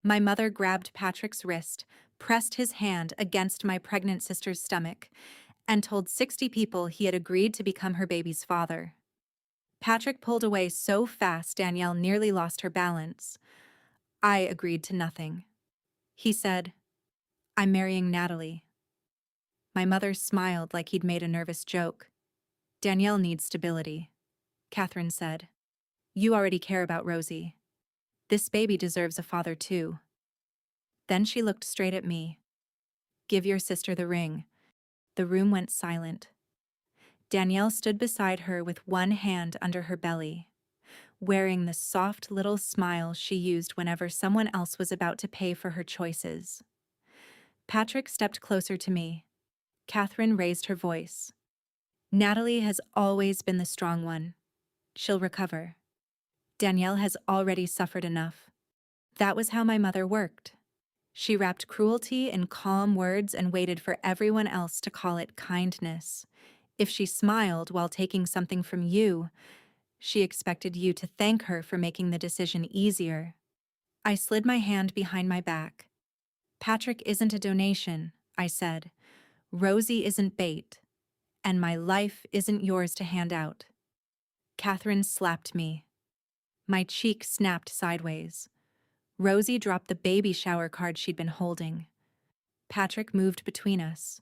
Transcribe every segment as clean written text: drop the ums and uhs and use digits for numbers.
My mother grabbed Patrick's wrist, pressed his hand against my pregnant sister's stomach, and told 60 people he had agreed to become her baby's father. Patrick pulled away so fast Danielle nearly lost her balance. I agreed to nothing. He said, "I'm marrying Natalie." My mother smiled like he'd made a nervous joke. "Danielle needs stability," Catherine said. "You already care about Rosie. This baby deserves a father too." Then she looked straight at me. "Give your sister the ring." The room went silent. Danielle stood beside her with one hand under her belly, wearing the soft little smile she used whenever someone else was about to pay for her choices. Patrick stepped closer to me. Catherine raised her voice. "Natalie has always been the strong one. She'll recover. Danielle has already suffered enough." That was how my mother worked. She wrapped cruelty in calm words and waited for everyone else to call it kindness. If she smiled while taking something from you, she expected you to thank her for making the decision easier. I slid my hand behind my back. "Patrick isn't a donation," I said. "Rosie isn't bait. And my life isn't yours to hand out." Catherine slapped me. My cheek snapped sideways. Rosie dropped the baby shower card she'd been holding. Patrick moved between us.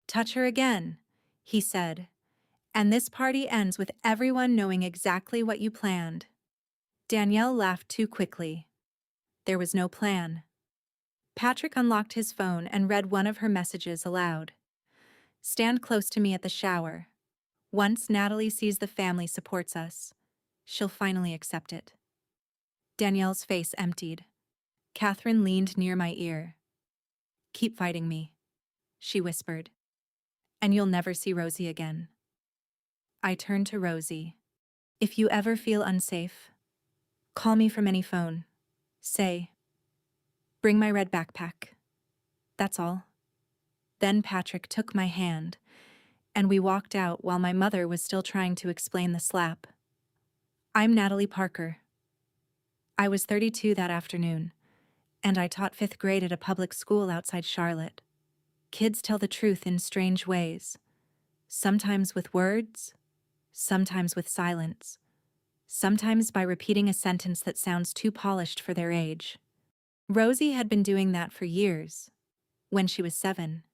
"Touch her again," he said, "and this party ends with everyone knowing exactly what you planned." Danielle laughed too quickly. There was no plan. Patrick unlocked his phone and read one of her messages aloud. "Stand close to me at the shower. Once Natalie sees the family supports us, she'll finally accept it." Danielle's face emptied. Catherine leaned near my ear. "Keep fighting me," she whispered, "and you'll never see Rosie again." I turned to Rosie. "If you ever feel unsafe, call me from any phone. Say, 'Bring my red backpack.' That's all." Then Patrick took my hand, and we walked out while my mother was still trying to explain the slap. "I'm Natalie Parker." I was 32 that afternoon, and I taught 5th grade at a public school outside Charlotte. Kids tell the truth in strange ways, sometimes with words, sometimes with silence, sometimes by repeating a sentence that sounds too polished for their age. Rosie had been doing that for years. When she was 7,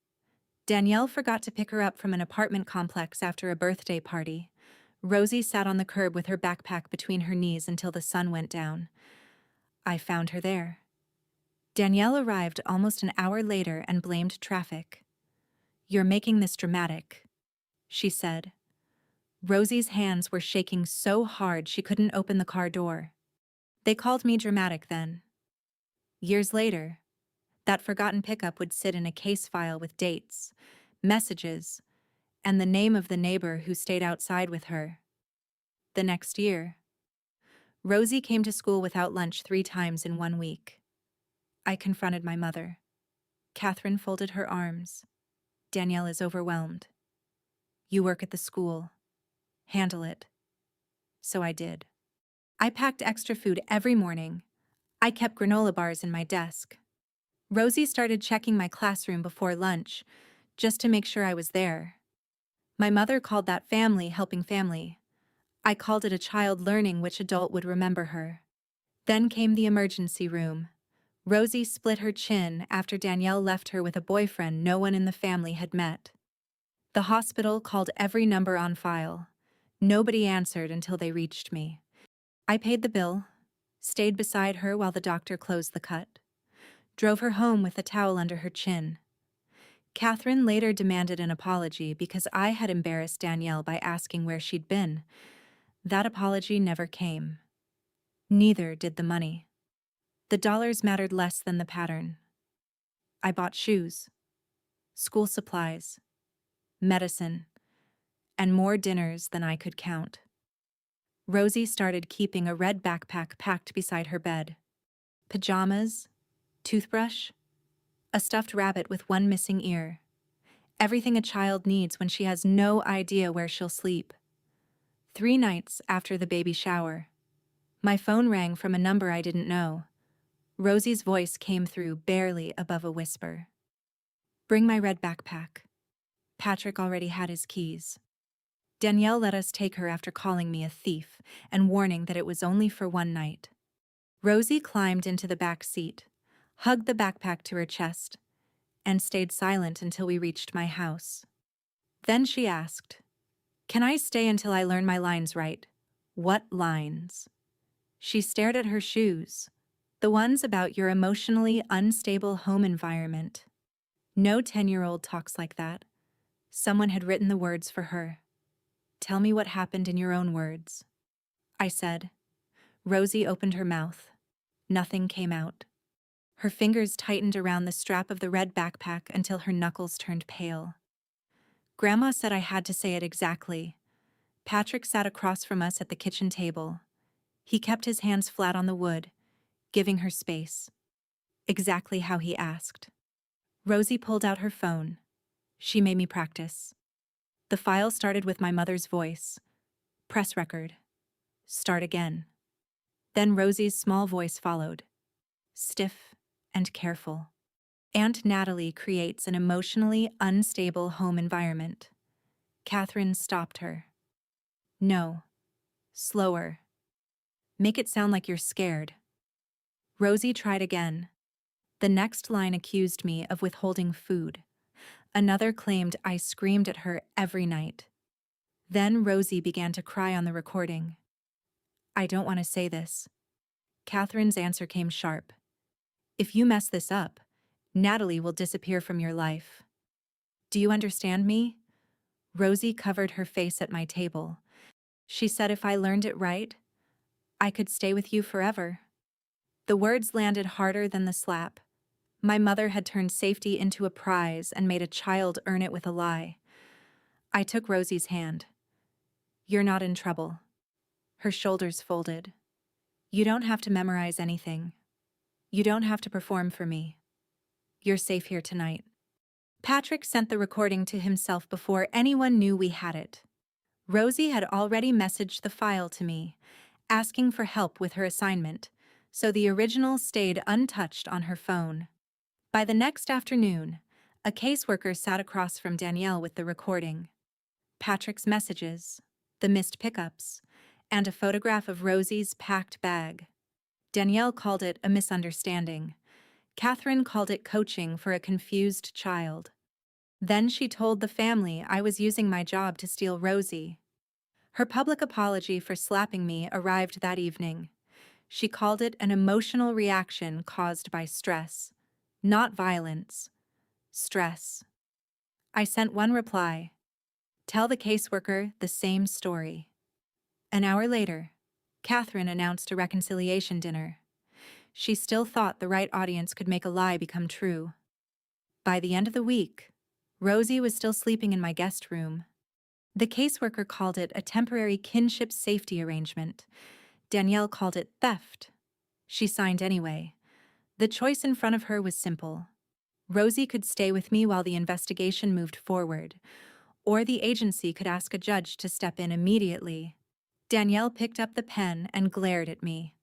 Danielle forgot to pick her up from an apartment complex after a birthday party. Rosie sat on the curb with her backpack between her knees until the sun went down. I found her there. Danielle arrived almost an hour later and blamed traffic. "You're making this dramatic," she said. Rosie's hands were shaking so hard she couldn't open the car door. They called me dramatic then. Years later, that forgotten pickup would sit in a case file with dates, messages, and the name of the neighbor who stayed outside with her. The next year, Rosie came to school without lunch 3 times in 1 week. I confronted my mother. Catherine folded her arms. "Danielle is overwhelmed. You work at the school. Handle it." So I did. I packed extra food every morning. I kept granola bars in my desk. Rosie started checking my classroom before lunch, just to make sure I was there. My mother called that family helping family. I called it a child learning which adult would remember her. Then came the emergency room. Rosie split her chin after Danielle left her with a boyfriend no one in the family had met. The hospital called every number on file. Nobody answered until they reached me. I paid the bill, stayed beside her while the doctor closed the cut, drove her home with a towel under her chin. Catherine later demanded an apology because I had embarrassed Danielle by asking where she'd been. That apology never came. Neither did the money. The dollars mattered less than the pattern. I bought shoes, school supplies, medicine, and more dinners than I could count. Rosie started keeping a red backpack packed beside her bed. Pajamas, toothbrush, a stuffed rabbit with one missing ear. Everything a child needs when she has no idea where she'll sleep. 3 nights after the baby shower, my phone rang from a number I didn't know. Rosie's voice came through barely above a whisper. Bring my red backpack. Patrick already had his keys. Danielle let us take her after calling me a thief and warning that it was only for one night. Rosie climbed into the back seat, hugged the backpack to her chest, and stayed silent until we reached my house. Then she asked, "Can I stay until I learn my lines right?" "What lines?" She stared at her shoes, the ones about your emotionally unstable home environment. No 10-year-old talks like that. Someone had written the words for her. Tell me what happened in your own words, I said. Rosie opened her mouth. Nothing came out. Her fingers tightened around the strap of the red backpack until her knuckles turned pale. Grandma said I had to say it exactly. Patrick sat across from us at the kitchen table. He kept his hands flat on the wood, giving her space. Exactly how he asked. Rosie pulled out her phone. She made me practice. The file started with my mother's voice. Press record. Start again. Then Rosie's small voice followed. Stiff and careful. Aunt Natalie creates an emotionally unstable home environment. Catherine stopped her. No. Slower. Make it sound like you're scared. Rosie tried again. The next line accused me of withholding food. Another claimed I screamed at her every night. Then Rosie began to cry on the recording. I don't want to say this. Catherine's answer came sharp. If you mess this up, Natalie will disappear from your life. Do you understand me? Rosie covered her face at my table. She said if I learned it right, I could stay with you forever. The words landed harder than the slap. My mother had turned safety into a prize and made a child earn it with a lie. I took Rosie's hand. You're not in trouble. Her shoulders folded. You don't have to memorize anything. You don't have to perform for me. You're safe here tonight. Patrick sent the recording to himself before anyone knew we had it. Rosie had already messaged the file to me, asking for help with her assignment, so the original stayed untouched on her phone. By the next afternoon, a caseworker sat across from Danielle with the recording. Patrick's messages, the missed pickups, and a photograph of Rosie's packed bag. Danielle called it a misunderstanding. Catherine called it coaching for a confused child. Then she told the family I was using my job to steal Rosie. Her public apology for slapping me arrived that evening. She called it an emotional reaction caused by stress. Not violence. Stress. I sent one reply. Tell the caseworker the same story. An hour later, Catherine announced a reconciliation dinner. She still thought the right audience could make a lie become true. By the end of the week, Rosie was still sleeping in my guest room. The caseworker called it a temporary kinship safety arrangement. Danielle called it theft. She signed anyway. The choice in front of her was simple. Rosie could stay with me while the investigation moved forward, or the agency could ask a judge to step in immediately. Danielle picked up the pen and glared at me.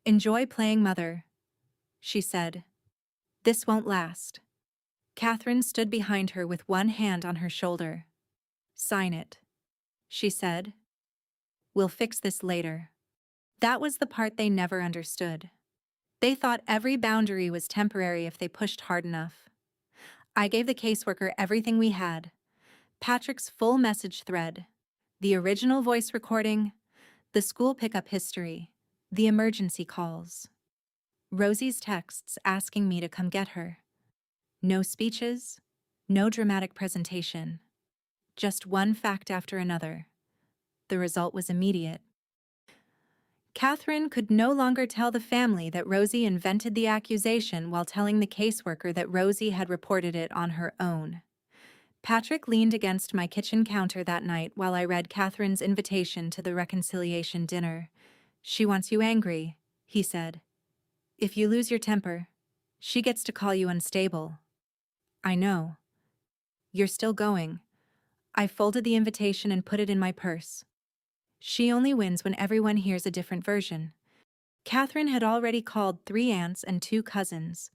Enjoy playing mother, she said. This won't last. Catherine stood behind her with one hand on her shoulder. Sign it, she said. We'll fix this later. That was the part they never understood. They thought every boundary was temporary if they pushed hard enough. I gave the caseworker everything we had. Patrick's full message thread, the original voice recording, the school pickup history, the emergency calls. Rosie's texts asking me to come get her. No speeches, no dramatic presentation. Just one fact after another. The result was immediate. Catherine could no longer tell the family that Rosie invented the accusation while telling the caseworker that Rosie had reported it on her own. Patrick leaned against my kitchen counter that night while I read Catherine's invitation to the reconciliation dinner. She wants you angry, he said. If you lose your temper, she gets to call you unstable. I know. You're still going. I folded the invitation and put it in my purse. She only wins when everyone hears a different version. Catherine had already called 3 aunts and 2 cousins.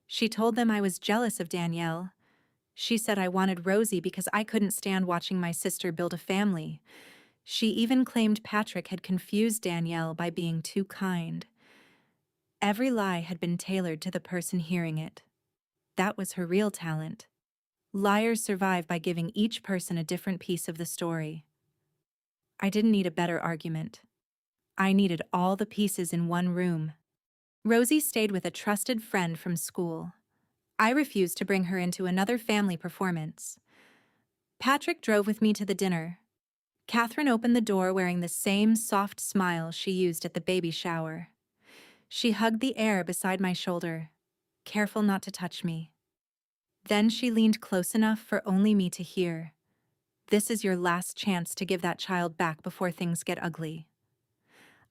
She told them I was jealous of Danielle. She said I wanted Rosie because I couldn't stand watching my sister build a family. She even claimed Patrick had confused Danielle by being too kind. Every lie had been tailored to the person hearing it. That was her real talent. Liars survive by giving each person a different piece of the story. I didn't need a better argument. I needed all the pieces in one room. Rosie stayed with a trusted friend from school. I refused to bring her into another family performance. Patrick drove with me to the dinner. Catherine opened the door wearing the same soft smile she used at the baby shower. She hugged the air beside my shoulder, careful not to touch me. Then she leaned close enough for only me to hear. "This is your last chance to give that child back before things get ugly."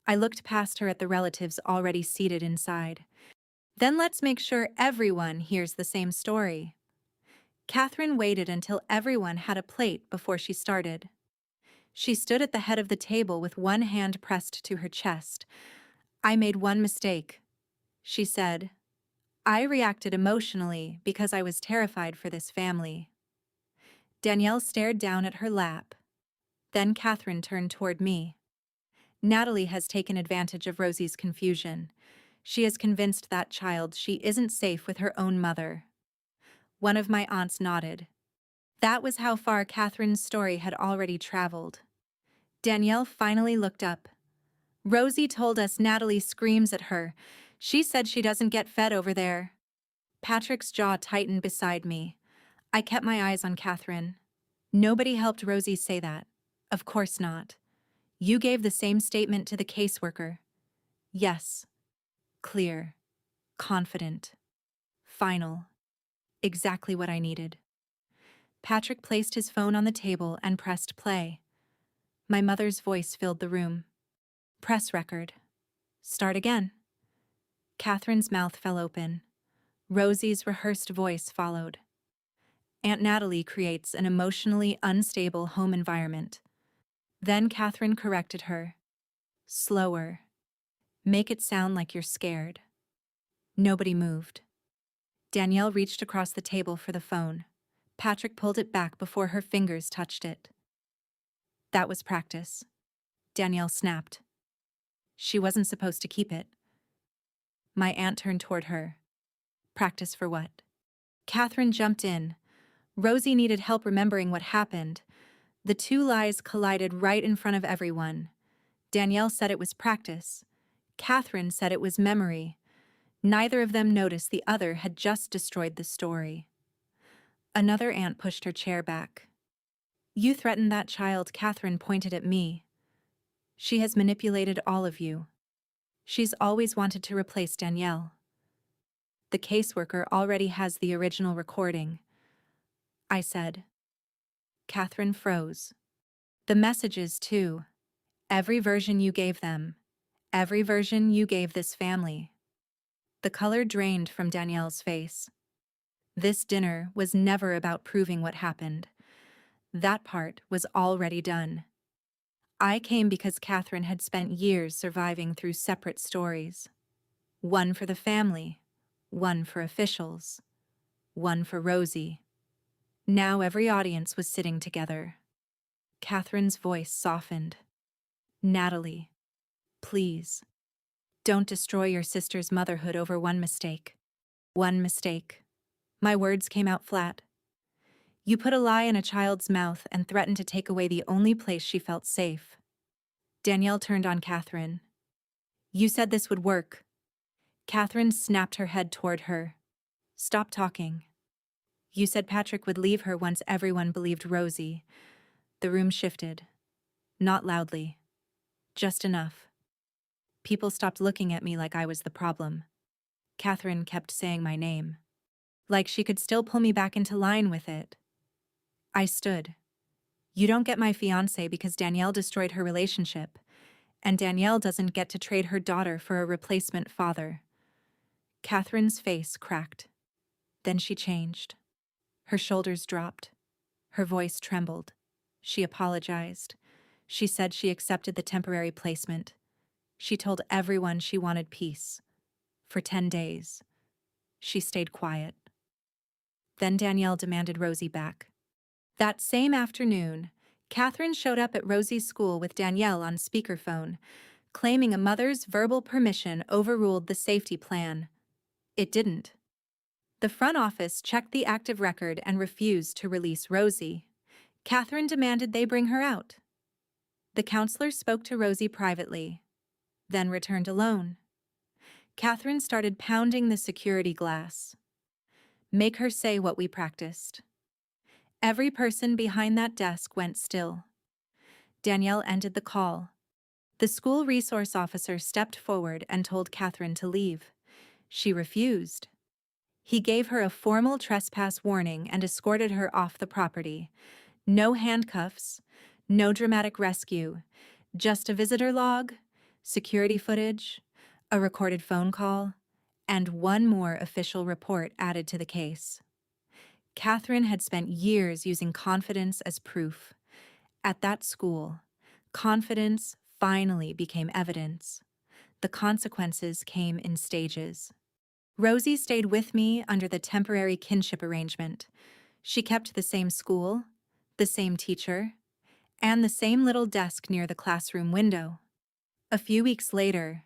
I looked past her at the relatives already seated inside. "Then let's make sure everyone hears the same story." Catherine waited until everyone had a plate before she started. She stood at the head of the table with one hand pressed to her chest. "I made one mistake," she said. I reacted emotionally because I was terrified for this family. Danielle stared down at her lap. Then Catherine turned toward me. "Natalie has taken advantage of Rosie's confusion. She has convinced that child she isn't safe with her own mother." One of my aunts nodded. That was how far Catherine's story had already traveled. Danielle finally looked up. "Rosie told us Natalie screams at her. She said she doesn't get fed over there." Patrick's jaw tightened beside me. I kept my eyes on Catherine. "Nobody helped Rosie say that. Of course not. You gave the same statement to the caseworker." "Yes." Clear. Confident. Final. Exactly what I needed. Patrick placed his phone on the table and pressed play. My mother's voice filled the room. "Press record. Start again." Catherine's mouth fell open. Rosie's rehearsed voice followed. "Aunt Natalie creates an emotionally unstable home environment." Then Catherine corrected her. "Slower. Make it sound like you're scared." Nobody moved. Danielle reached across the table for the phone. Patrick pulled it back before her fingers touched it. "That was practice," Danielle snapped. "She wasn't supposed to keep it." My aunt turned toward her. "Practice for what?" Catherine jumped in. Rosie needed help remembering what happened. The two lies collided right in front of everyone. Danielle said it was practice. Catherine said it was memory. Neither of them noticed the other had just destroyed the story. Another aunt pushed her chair back. "You threatened that child," Catherine pointed at me. "She has manipulated all of you. She's always wanted to replace Danielle. The caseworker already has the original recording," I said. Catherine froze. "The messages, too. Every version you gave them. Every version you gave this family." The color drained from Danielle's face. This dinner was never about proving what happened. That part was already done. I came because Catherine had spent years surviving through separate stories. One for the family, one for officials, one for Rosie. Now every audience was sitting together. Catherine's voice softened. "Natalie, please, don't destroy your sister's motherhood over one mistake." "One mistake." My words came out flat. "You put a lie in a child's mouth and threatened to take away the only place she felt safe." Danielle turned on Catherine. "You said this would work." Catherine snapped her head toward her. "Stop talking." "You said Patrick would leave her once everyone believed Rosie." The room shifted. Not loudly. Just enough. People stopped looking at me like I was the problem. Catherine kept saying my name. Like she could still pull me back into line with it. I stood. "You don't get my fiancé because Danielle destroyed her relationship, and Danielle doesn't get to trade her daughter for a replacement father." Catherine's face cracked. Then she changed. Her shoulders dropped. Her voice trembled. She apologized. She said she accepted the temporary placement. She told everyone she wanted peace. For 10 days. She stayed quiet. Then Danielle demanded Rosie back. That same afternoon, Catherine showed up at Rosie's school with Danielle on speakerphone, claiming a mother's verbal permission overruled the safety plan. It didn't. The front office checked the active record and refused to release Rosie. Catherine demanded they bring her out. The counselor spoke to Rosie privately, then returned alone. Catherine started pounding the security glass. Make her say what we practiced. Every person behind that desk went still. Danielle ended the call. The school resource officer stepped forward and told Catherine to leave. She refused. He gave her a formal trespass warning and escorted her off the property. No handcuffs, no dramatic rescue, just a visitor log, security footage, a recorded phone call, and one more official report added to the case. Catherine had spent years using confidence as proof. At that school, confidence finally became evidence. The consequences came in stages. Rosie stayed with me under the temporary kinship arrangement. She kept the same school, the same teacher, and the same little desk near the classroom window. A few weeks later,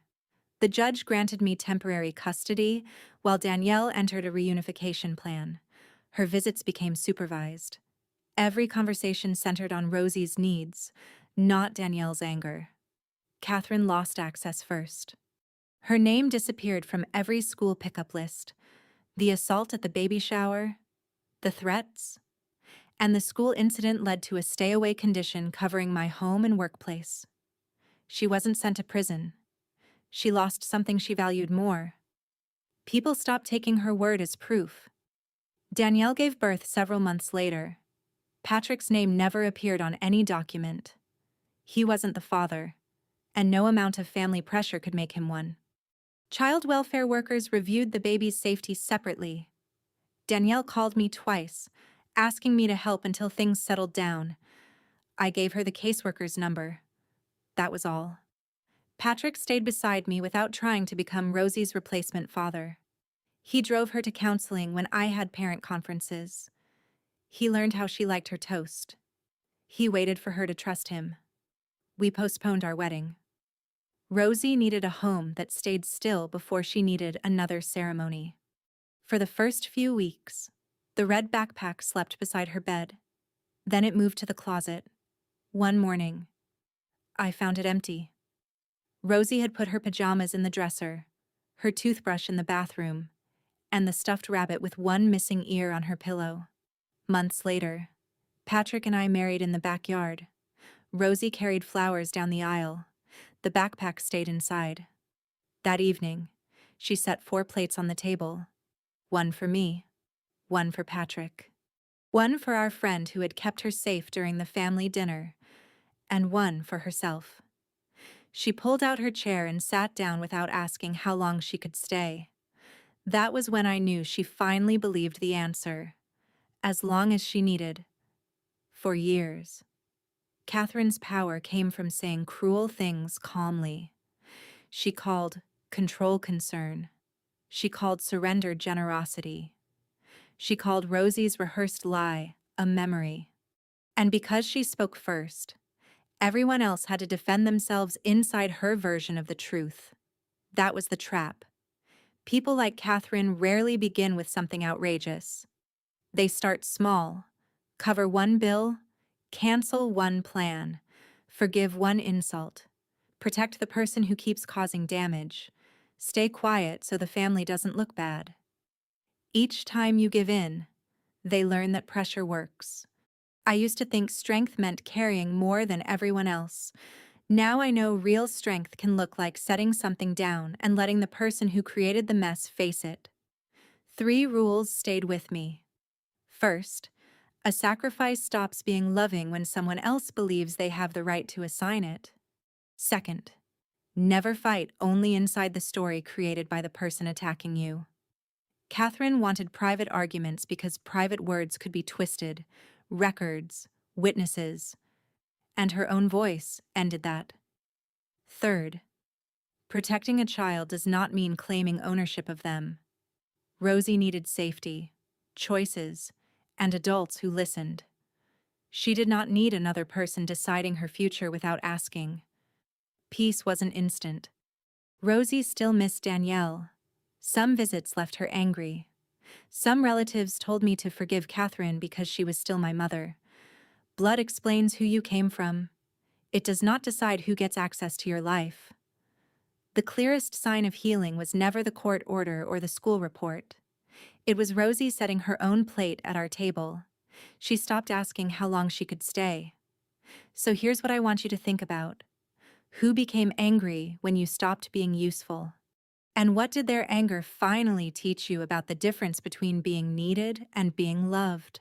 the judge granted me temporary custody while Danielle entered a reunification plan. Her visits became supervised. Every conversation centered on Rosie's needs, not Danielle's anger. Catherine lost access first. Her name disappeared from every school pickup list. The assault at the baby shower, the threats, and the school incident led to a stay-away condition covering my home and workplace. She wasn't sent to prison. She lost something she valued more. People stopped taking her word as proof. Danielle gave birth several months later. Patrick's name never appeared on any document. He wasn't the father, and no amount of family pressure could make him one. Child welfare workers reviewed the baby's safety separately. Danielle called me twice, asking me to help until things settled down. I gave her the caseworker's number. That was all. Patrick stayed beside me without trying to become Rosie's replacement father. He drove her to counseling when I had parent conferences. He learned how she liked her toast. He waited for her to trust him. We postponed our wedding. Rosie needed a home that stayed still before she needed another ceremony. For the first few weeks, the red backpack slept beside her bed. Then it moved to the closet. One morning, I found it empty. Rosie had put her pajamas in the dresser, her toothbrush in the bathroom, and the stuffed rabbit with one missing ear on her pillow. Months later, Patrick and I married in the backyard. Rosie carried flowers down the aisle. The backpack stayed inside. That evening, she set 4 plates on the table. One for me, one for Patrick, one for our friend who had kept her safe during the family dinner, and one for herself. She pulled out her chair and sat down without asking how long she could stay. That was when I knew she finally believed the answer. As long as she needed. For years. Catherine's power came from saying cruel things calmly. She called control concern. She called surrender generosity. She called Rosie's rehearsed lie a memory. And because she spoke first, everyone else had to defend themselves inside her version of the truth. That was the trap. People like Catherine rarely begin with something outrageous. They start small, cover one bill, cancel one plan, forgive one insult, protect the person who keeps causing damage, stay quiet so the family doesn't look bad. Each time you give in, they learn that pressure works. I used to think strength meant carrying more than everyone else. Now I know real strength can look like setting something down and letting the person who created the mess face it. 3 rules stayed with me. First, a sacrifice stops being loving when someone else believes they have the right to assign it. Second, never fight only inside the story created by the person attacking you. Catherine wanted private arguments because private words could be twisted, records, witnesses, and her own voice ended that. Third, Protecting a child does not mean claiming ownership of them. Rosie needed safety, choices, and adults who listened. She did not need another person deciding her future without asking. Peace wasn't instant. Rosie still missed Danielle. Some visits left her angry. Some relatives told me to forgive Catherine because she was still my mother. Blood explains who you came from. It does not decide who gets access to your life. The clearest sign of healing was never the court order or the school report. It was Rosie setting her own plate at our table. She stopped asking how long she could stay. So here's what I want you to think about. Who became angry when you stopped being useful? And what did their anger finally teach you about the difference between being needed and being loved?